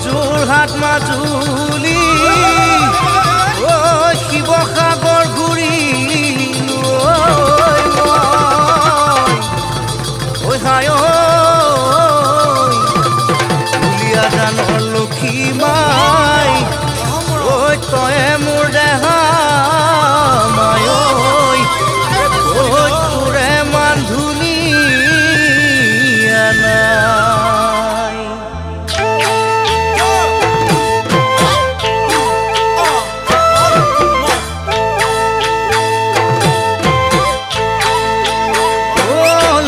যোৰহাট মাজুলী শিৱসাগৰ ঘূৰিলো দুলীয়াজানৰ লক্ষী মাই তয়ে মোৰ দেহা মাই তোৰে মান ধুনীয়া নাই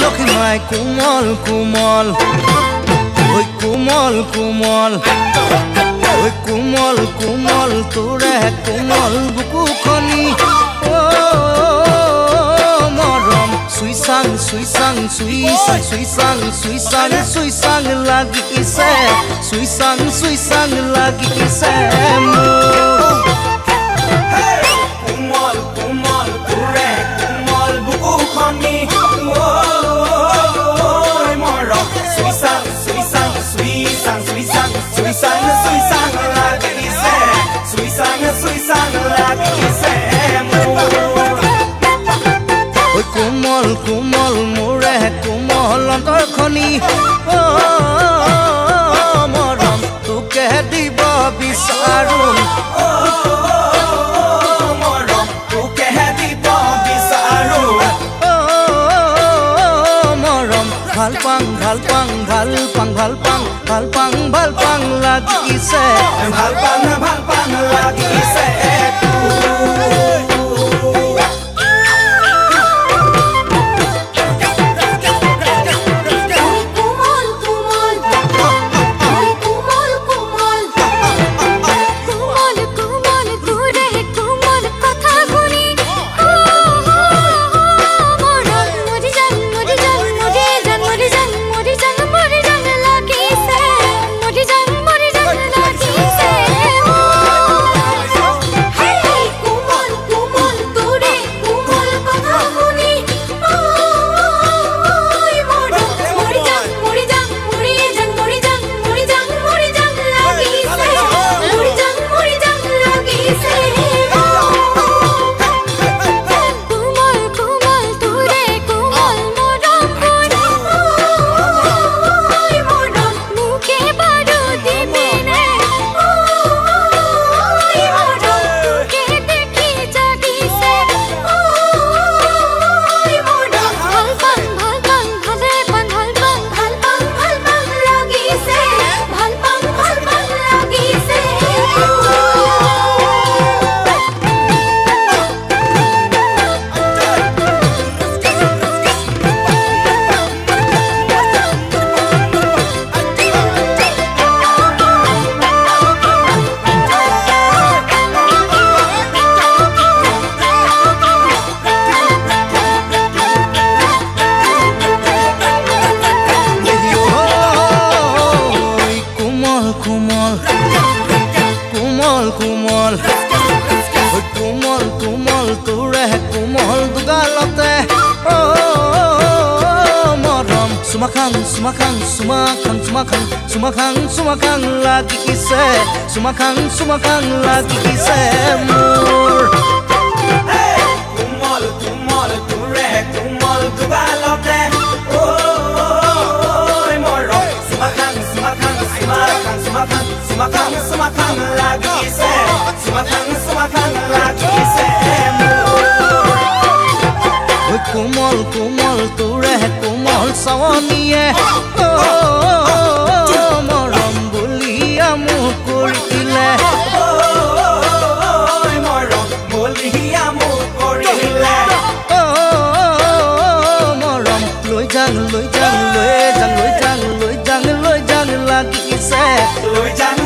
লক্ষী মাই কোমল কোমল কোমল কোমল কোমল কোমল তোৰে কোমল বুকুখনি মৰম চুইচাং চুইচাং চুইচাং চুইচাং চুইচাং চুইচাং লাগিছে চুইচাং চুইচাং লাগিছে কোমল কোমল তোৰে কোমল বুকুখনি মৰম চুইচাং চুইচাং চুইচাং চুইচাং চুইচাং চুইচাং লাগিছে চুইচাং চুইচাং লাগিছে কোমল কোমল মোৰে কোমল অন্তৰখনি মৰম তোকে দিব বিচাৰো মৰম তোকে দিব বিচাৰো মৰম ভাল পাং ভাল পাং ভাল পাং ভাল পাং ভাল পাং ভাল পাং লাগিছে ভাল পাং লাগিছে কোমল কোমল তোৰে কোমল দুগালতে মৰম চুমাখাং চুমাখাং চুমাখাং চুমাখাং চুমাখাং চুমাখাং লাগিছে চুমাখাং চুমাখাং লাগিছে মোৰ কোমল কোমল তোৰে কোমল দুগালতে মৰম চুমাখাং চুমাখাং চুমাখাং চুমাখাং চুমাখাং চুমাখাং লাগিছে চুমাখাং চুমাখাং লাগিছে কোমল কোমল তোৰে কোমল চাৱনীয়ে মৰম বুলিয়া মোক কৰিলে মৰম বুলিয়া মোক কৰিলে মৰম লৈ যাং লৈ যাং লৈ যাং লৈ যাং লৈ যাং লৈ যাং লাগিছে লৈ যাং